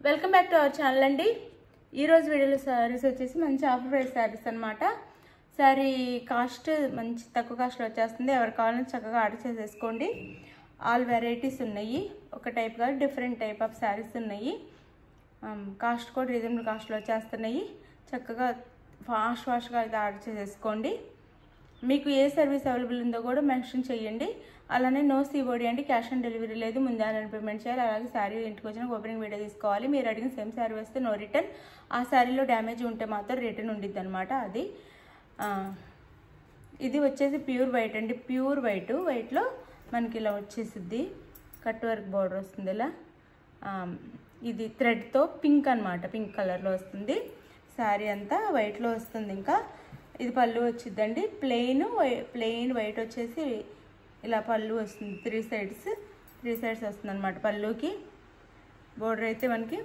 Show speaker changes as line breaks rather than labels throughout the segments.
Welcome back to our channel అండి. ఈరోజు వీడియోలో శారీస్ వచ్చేసి మంచి ఆఫర్ ప్రైస్ శారీస్ అనమాట. శారీ కాస్ట్ మంచి తక్కువ కాస్ట్లో వచ్చేస్తుంది. ఎవరు కావాలని చక్కగా ఆర్డర్ చేసేసుకోండి. ఆల్ వెరైటీస్ ఉన్నాయి. ఒక టైప్ కాదు, డిఫరెంట్ టైప్ ఆఫ్ శారీస్ ఉన్నాయి. కాస్ట్ కూడా రీజనబుల్ కాస్ట్లో వచ్చేస్తున్నాయి. చక్కగా ఫాస్ట్గా అయితే ఆర్డర్ చేసేసుకోండి. మీకు ఏ సర్వీస్ అవైలబుల్ ఉందో కూడా మెన్షన్ చేయండి. అలానే నో సిఓడి అంటే క్యాష్ ఆన్ డెలివరీ లేదు, ముందే ఆన్లైన్ పేమెంట్ చేయాలి. అలాగే శారీ ఇంటికి వచ్చిన ఓపెనింగ్ వీడియో తీసుకోవాలి. మీరు అడిగిన సేమ్ శారీ వస్తే నో రిటర్న్. ఆ శారీలో డ్యామేజ్ ఉంటే మాత్రం రిటర్న్ ఉండిద్ది అనమాట. అది ఇది వచ్చేసి ప్యూర్ వైట్ అండి. ప్యూర్ వైట్లో మనకి ఇలా వచ్చేసిద్ది. కట్ వర్క్ బార్డర్ వస్తుంది ఇలా. ఇది థ్రెడ్తో పింక్ అనమాట, పింక్ కలర్లో వస్తుంది. శారీ అంతా వైట్లో వస్తుంది. ఇంకా ఇది పళ్ళు వచ్చిద్దండి. ప్లెయిన్ వైట్ వచ్చేసి ఇలా పళ్ళు వస్తుంది. త్రీ సైడ్స్ వస్తుంది అనమాట పళ్ళుకి. బోర్డర్ అయితే మనకి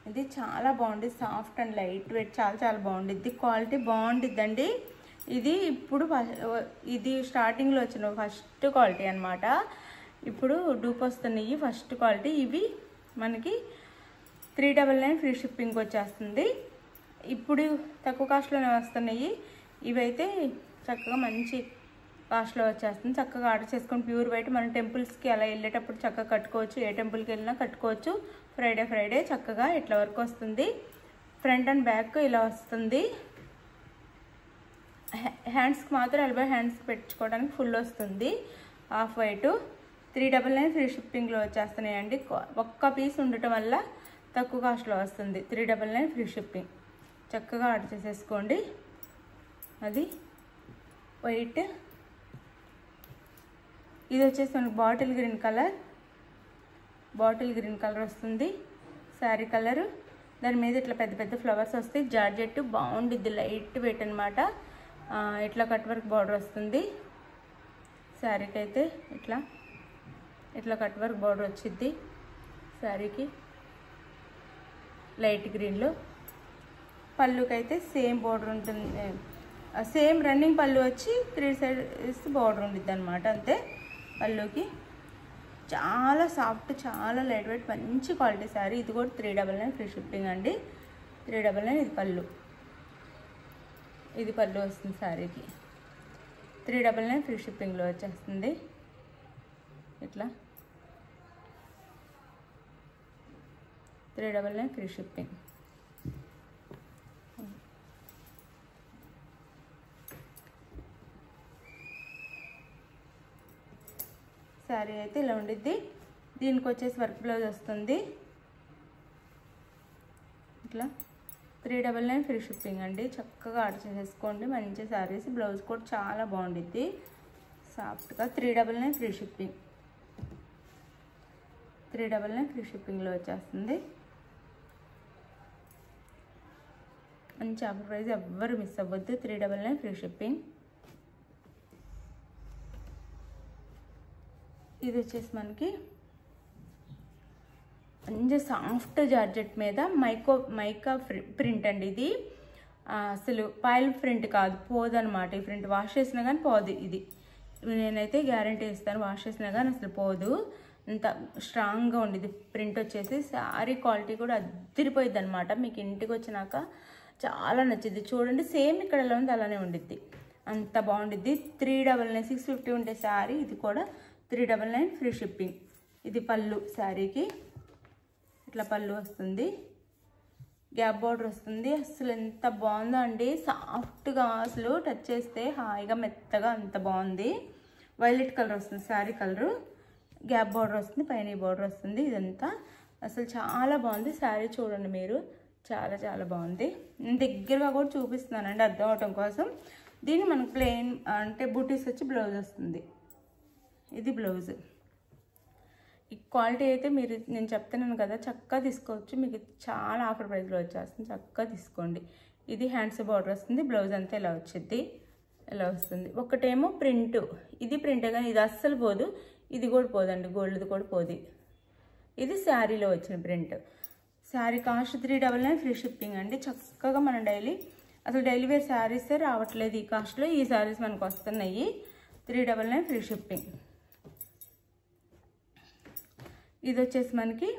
ఇది చాలా బాగుంది. సాఫ్ట్ అండ్ లైట్ వెయిట్, చాలా బాగుండిద్ది. క్వాలిటీ బాగుండిద్దండి. ఇది స్టార్టింగ్లో వచ్చిన ఫస్ట్ క్వాలిటీ అనమాట. ఇప్పుడు డూప్ వస్తున్నాయి ఫస్ట్ క్వాలిటీ. ఇవి మనకి 399 ఫ్రీ షిప్పింగ్ వచ్చేస్తుంది. ఇప్పుడు తక్కువ కాస్ట్లోనే వస్తున్నాయి. ఇవైతే చక్కగా మంచి కాస్ట్లో వచ్చేస్తుంది. చక్కగా ఆర్డర్ చేసుకొని ప్యూర్ వైట్ మనం టెంపుల్స్కి అలా వెళ్ళేటప్పుడు చక్కగా కట్టుకోవచ్చు. ఏ టెంపుల్కి వెళ్ళినా కట్టుకోవచ్చు. ఫ్రైడే చక్కగా ఇట్లా వర్క్ వస్తుంది. ఫ్రంట్ అండ్ బ్యాక్ ఇలా వస్తుంది. హ్యాండ్స్కి మాత్రం ఎల్బో హ్యాండ్స్కి పెట్టుకోవడానికి ఫుల్ వస్తుంది. హాఫ్ వైట్ 399 ఫ్రీ షిప్పింగ్లో వచ్చేస్తున్నాయండి. ఒక్క పీస్ ఉండటం వల్ల తక్కువ కాస్ట్లో వస్తుంది. 399 ఫ్రీ షిప్పింగ్. చక్కగా ఆర్డర్ చేసేసుకోండి. అది వైట్. ఇది వచ్చేసి మనకు బాటిల్ గ్రీన్ కలర్ వస్తుంది శారీ కలరు. దాని మీద ఇట్లా పెద్ద ఫ్లవర్స్ వస్తాయి. జార్జెట్ బాగుండిద్ది, లైట్ వెయిట్ అనమాట. ఇట్లా కట్ వర్క్ బార్డర్ వస్తుంది శారీకి. అయితే ఇట్లా కట్ వర్క్ బార్డర్ వచ్చిద్ది శారీకి లైట్ గ్రీన్లో. పళ్ళుకి అయితే సేమ్ బార్డర్ ఉంటుంది. సేమ్ రన్నింగ్ పళ్ళు వచ్చి 3 సైడ్స్ బార్డర్ ఉండిద్ది అనమాట. అంతే పళ్ళుకి. చాలా సాఫ్ట్, చాలా లైట్ వెయిట్, మంచి క్వాలిటీ శారీ. ఇది కూడా 399 ఫ్రీ షిప్పింగ్ అండి. 399 ఇది పళ్ళు వస్తుంది శారీకి. 399 ఫ్రీ షిప్పింగ్లో వచ్చేస్తుంది. ఇట్లా 399 ఫ్రీ షిప్పింగ్. శారీ అయితే ఇలా ఉండిద్ది. దీనికి వచ్చేసి వర్క్ బ్లౌజ్ వస్తుంది. ఇట్లా 399 ఫ్రీ షిప్పింగ్ అండి. చక్కగా ఆర్డర్ చేసేసుకోండి. మంచి శారీస్. బ్లౌజ్ కూడా చాలా బాగుండిద్ది సాఫ్ట్గా. 399 ఫ్రీ షిప్పింగ్. 399 ఫ్రీ షిప్పింగ్లో వచ్చేస్తుంది. మంచి ఆఫర్ ప్రైస్, ఎవ్వరు మిస్ అవ్వద్దు. 399 ఫ్రీ షిప్పింగ్. ఇది వచ్చేసి మనకి మంచి సాఫ్ట్ జార్జెట్ మీద మైకా ప్రింట్ అండి. ఇది అసలు పాయిల్ ప్రింట్ కాదు, పోదనమాట. ఈ ప్రింట్ వాష్ చేసినా కానీ పోదు. ఇది నేనైతే గ్యారంటీ ఇస్తాను. వాష్ చేసినా కానీ అసలు పోదు. అంత స్ట్రాంగ్గా ఉండేది ప్రింట్ వచ్చేసి. శారీ క్వాలిటీ కూడా అదిరిపోయిద్ది అనమాట. మీకు ఇంటికి వచ్చినాక చాలా నచ్చింది. చూడండి, సేమ్ ఇక్కడ ఎలా ఉంది అలానే ఉండిద్ది. అంత బాగుండిద్ది. 399 650 ఉండే శారీ. ఇది కూడా 399 ఫ్రీ షిప్పింగ్. ఇది పళ్ళు శారీకి. ఇట్లా పళ్ళు వస్తుంది. గ్యాప్ బార్డర్ వస్తుంది. అసలు ఎంత బాగుందో అండి. సాఫ్ట్గా అసలు టచ్ చేస్తే హాయిగా మెత్తగా అంత బాగుంది. వైలెట్ కలర్ వస్తుంది శారీ కలరు. గ్యాప్ బార్డర్ వస్తుంది, పైన బార్డర్ వస్తుంది. ఇదంతా అసలు చాలా బాగుంది శారీ. చూడండి మీరు, చాలా బాగుంది. నేను దగ్గరగా కూడా చూపిస్తున్నానండి అర్థం అవటం కోసం. దీన్ని మనకు ప్లెయిన్ అంటే బూటీస్ వచ్చి బ్లౌజ్ వస్తుంది. ఇది బ్లౌజ్. ఈ క్వాలిటీ అయితే నేను చెప్తున్నాను కదా, చక్కగా తీసుకోవచ్చు. మీకు చాలా ఆఫర్ ప్రైస్లో వచ్చేస్తుంది. చక్కగా తీసుకోండి. ఇది హ్యాండ్స్ బార్డర్ వస్తుంది. బ్లౌజ్ అంతా ఇలా వచ్చింది, ఇలా వస్తుంది. ఒకటేమో ప్రింట్. ఇది ప్రింటే కానీ ఇది అస్సలు పోదు. ఇది కూడా పోదండి, గోల్డ్ది కూడా పోదు. ఇది శారీలో వచ్చిన print. Sari cost 399 free shipping అండి. చక్కగా మనం డైలీ వేర్ శారీసే రావట్లేదు ఈ కాస్ట్లో. ఈ శారీస్ మనకు వస్తున్నాయి. 399 ఫ్రీ షిప్పింగ్. ఇది వచ్చేసి మనకి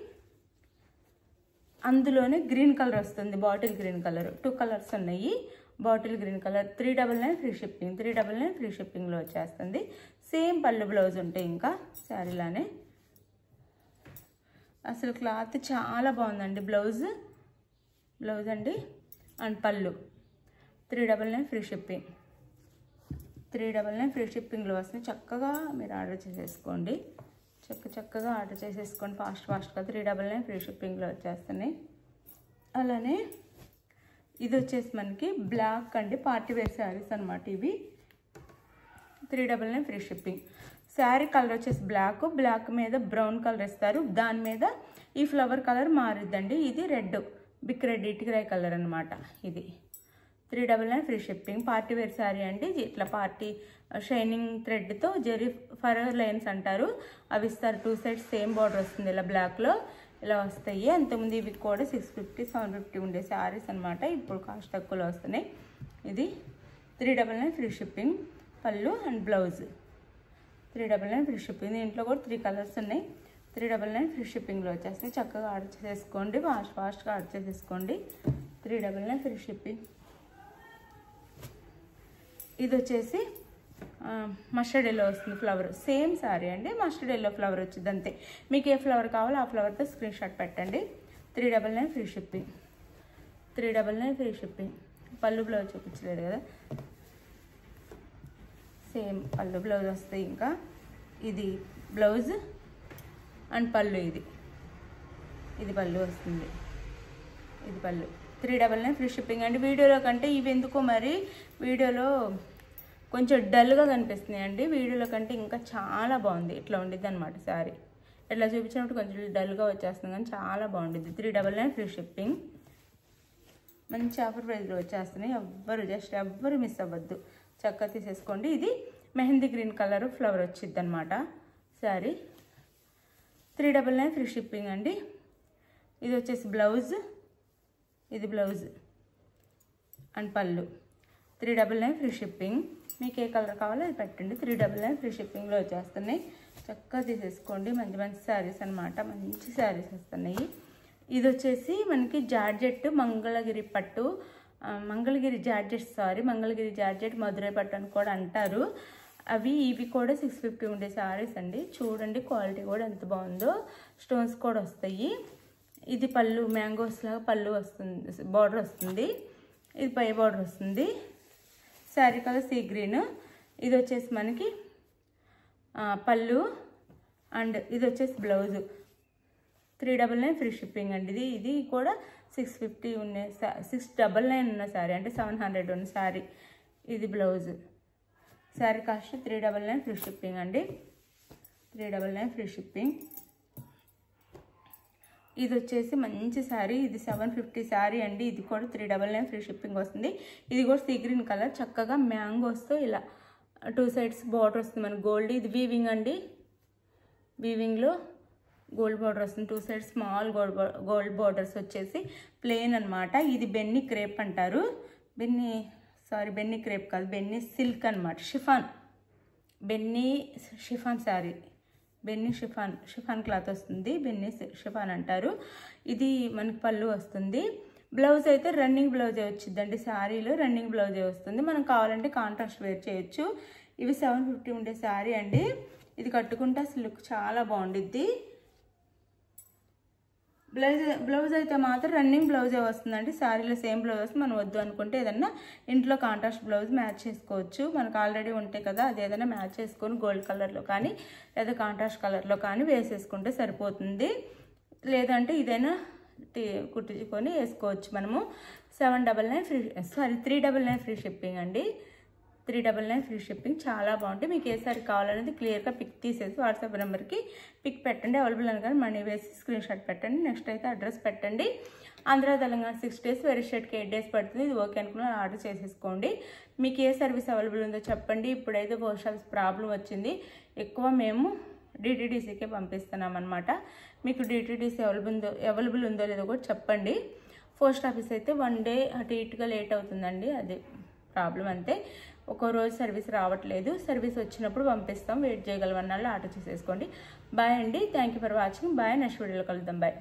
అందులోనే గ్రీన్ కలర్ వస్తుంది, బాటిల్ గ్రీన్ కలర్. 2 కలర్స్ ఉన్నాయి. Bottle green colour 399 free shipping. 399 free షిప్పింగ్లో వచ్చేస్తుంది. సేమ్ పళ్ళు బ్లౌజ్ ఉంటాయి ఇంకా శారీలానే. అసలు క్లాత్ చాలా బాగుందండి. బ్లౌజ్ అండి అండ్ పళ్ళు. 399 ఫ్రీ షిప్పింగ్. 399 ఫ్రీ షిప్పింగ్లో వస్తుంది. చక్కగా మీరు ఆర్డర్ చేసేసుకోండి. చక్కగా ఆర్డర్ చేసేసుకోండి ఫాస్ట్గా. 399 ఫ్రీ షిప్పింగ్లో వచ్చేస్తున్నాయి. అలానే ఇది వచ్చేసి మనకి బ్లాక్ అండి, పార్టీ వేర్ శారీస్ అనమాట ఇవి. 399 ఫ్రీ షిప్పింగ్. శారీ కలర్ వచ్చేసి బ్లాక్ మీద బ్రౌన్ కలర్ ఇస్తారు. దాని మీద ఈ ఫ్లవర్ కలర్ మారిద్దండి. ఇది రెడ్, బిగ్ రెడ్ ఇటుకరాయి కలర్ అనమాట ఇది. 399 free shipping. Party wear sari అండి. ఇట్లా పార్టీ షైనింగ్ థ్రెడ్తో జెరీ ఫర్ లైన్స్ అంటారు, అవి ఇస్తారు. 2 సైడ్స్ సేమ్ బార్డర్ వస్తుంది ఇలా బ్లాక్లో ఇలా వస్తాయి. అంతకుముందు ఇవి కూడా 650 750 ఉండే శారీస్ అనమాట. ఇప్పుడు కాస్ట్ తక్కువలో వస్తున్నాయి. ఇది 399 ఫ్రీ షిప్పింగ్. పళ్ళు అండ్ బ్లౌజ్. 399 free shipping. దీంట్లో కూడా 3 కలర్స్ ఉన్నాయి. 399 ఫ్రీ షిప్పింగ్లో వచ్చేస్తాయి. చక్కగా ఆర్డర్ చేసేసుకోండి, ఫాస్ట్గా ఆర్డర్ చేసేసుకోండి. 399 ఫ్రీ షిప్పింగ్. ఇది వచ్చేసి మస్టర్డ్ ఎల్లో వస్తుంది ఫ్లవర్. సేమ్ శారీ అండి, మస్టర్డ్ ఎల్లో ఫ్లవర్ వచ్చింది అంతే. మీకు ఏ ఫ్లవర్ కావాలో ఆ ఫ్లవర్తో స్క్రీన్ షాట్ పెట్టండి. 399 ఫ్రీ షిప్పింగ్. 399 free shipping. పళ్ళు బ్లౌజ్ చూపించలేదు కదా, సేమ్ పళ్ళు బ్లౌజ్ వస్తాయి. ఇంకా ఇది బ్లౌజ్ అండ్ పళ్ళు. ఇది పళ్ళు వస్తుంది. ఇది పళ్ళు. 399 ఫ్రీ షిప్పింగ్ అండి. వీడియోలో కంటే ఇవి ఎందుకో మరి వీడియోలో కొంచెం డల్గా కనిపిస్తున్నాయి అండి. వీడియోలో కంటే ఇంకా చాలా బాగుంది. ఇట్లా ఉండిద్ది అనమాట శారీ. ఇట్లా చూపించినప్పుడు కొంచెం డల్గా వచ్చేస్తుంది కానీ చాలా బాగుండిద్ది. 399 ఫ్రీ షిప్పింగ్. మంచి ఆఫర్ ప్రైస్లో వచ్చేస్తున్నాయి. ఎవ్వరు మిస్ అవ్వద్దు. చక్కగా తీసేసుకోండి. ఇది మెహందీ గ్రీన్ కలర్ ఫ్లవర్ వచ్చిద్ది అనమాట శారీ. 399 ఫ్రీ షిప్పింగ్ అండి. ఇది వచ్చేసి బ్లౌజ్. ఇది బ్లౌజ్ అండ్ పళ్ళు. 399 ఫ్రీ షిప్పింగ్. మీకు ఏ కలర్ కావాలో అది పెట్టండి. 399 ఫ్రీ షిప్పింగ్లో వచ్చేస్తున్నాయి. చక్కగా తీసేసుకోండి. మంచి శారీస్ అనమాట. మంచి శారీస్ వస్తున్నాయి. ఇది వచ్చేసి మనకి జార్జెట్ మంగళగిరి పట్టు, మంగళగిరి జార్జెట్ మధురై పట్టు అని కూడా అంటారు. ఇవి కూడా 650 ఉండే శారీస్ అండి. చూడండి క్వాలిటీ కూడా ఎంత బాగుందో. స్టోన్స్ కూడా వస్తాయి. ఇది పళ్ళు, మ్యాంగోస్ లాగా పళ్ళు వస్తుంది, బార్డర్ వస్తుంది. ఇది పై బార్డర్ వస్తుంది. Sari colour sea green. ఇది వచ్చేసి మనకి పళ్ళు అండ్ ఇది వచ్చేసి బ్లౌజ్. 399 ఫ్రీ షిప్పింగ్ అండి. ఇది కూడా 650 ఉన్న 699 ఉన్న శారీ అంటే 700 ఉన్న శారీ. ఇది blouse. Sari cost 399 free shipping అండి. 399 ఫ్రీ షిప్పింగ్. ఇది వచ్చేసి మంచి శారీ. ఇది 750 శారీ అండి. ఇది కూడా 399 ఫ్రీ షిప్పింగ్ వస్తుంది. ఇది కూడా సీ గ్రీన్ కలర్. చక్కగా మ్యాంగోస్తో ఇలా 2 సైడ్స్ బార్డర్ వస్తుంది మనకి గోల్డ్. ఇది వీవింగ్ అండి. వీవింగ్లో గోల్డ్ బార్డర్ వస్తుంది. 2 సైడ్స్ స్మాల్ గోల్డ్ బార్డర్స్ వచ్చేసి ప్లెయిన్ అనమాట. ఇది బెన్నీ క్రేప్ అంటారు. బెన్నీ క్రేప్ కాదు, బెన్నీ సిల్క్ అనమాట. Benny chiffon sari. Benny chiffon cloth వస్తుంది. బెన్నీ షిఫాన్ అంటారు. ఇది మనకి పళ్ళు వస్తుంది. బ్లౌజ్ అయితే రన్నింగ్ బ్లౌజే వచ్చిందండి. శారీలో రన్నింగ్ బ్లౌజే వస్తుంది. మనం కావాలంటే కాంట్రాస్ట్ వేర్ చేయొచ్చు. ఇవి 750 ఉండే శారీ అండి. ఇది కట్టుకుంటే అసలు లుక్ చాలా బాగుండిద్ది. బ్లౌజ్ అయితే మాత్రం రన్నింగ్ బ్లౌజే వస్తుందండి. శారీలో సేమ్ బ్లౌజ్ వస్తుంది. మనం వద్దు అనుకుంటే ఏదన్నా ఇంట్లో కాంట్రాస్ట్ బ్లౌజ్ మ్యాచ్ చేసుకోవచ్చు. మనకు ఆల్రెడీ ఉంటాయి కదా, అది ఏదైనా మ్యాచ్ చేసుకొని గోల్డ్ కలర్లో కానీ లేదా కాంట్రాస్ట్ కలర్లో కానీ వేసేసుకుంటే సరిపోతుంది. లేదంటే ఇదైనా కుట్టించుకొని వేసుకోవచ్చు మనము. 399 ఫ్రీ షిప్పింగ్ అండి. 399 ఫ్రీ షిప్పింగ్. చాలా బాగుంటుంది. మీకు ఏ సారీ కావాలనేది క్లియర్గా పిక్ తీసేసి వాట్సాప్ నెంబర్కి పిక్ పెట్టండి. అవైలబుల్ అని కానీ మనీ వేసి స్క్రీన్ షాట్ పెట్టండి. నెక్స్ట్ అయితే అడ్రస్ పెట్టండి. ఆంధ్ర తెలంగాణ 6 days, వెరీ స్టేట్కి 8 days పడుతుంది. ఇది ఓకే అనుకున్న ఆర్డర్ చేసేసుకోండి. మీకు ఏ సర్వీస్ అవైలబుల్ ఉందో చెప్పండి. ఇప్పుడైతే పోస్ట్ ఆఫీస్ ప్రాబ్లం వచ్చింది. ఎక్కువ మేము డిటీడీసీకే పంపిస్తున్నాం అనమాట. మీకు డిటీడీసీ అవైలబుల్ ఉందో లేదో కూడా చెప్పండి. పోస్ట్ ఆఫీస్ అయితే 1 day అటు ఇటుగా లేట్ అవుతుందండి. అది ప్రాబ్లం అంతే. ఒక రోజు సర్వీస్ రావట్లేదు. సర్వీస్ వచ్చినప్పుడు పంపిస్తాం. వెయిట్ చేయగలమన్నాళ్ళు ఆర్డర్ చేసేసుకోండి. బాయ్ అండి. Thank you for watching. Bye. Next వీడియోలో కలుద్దాం. బాయ్.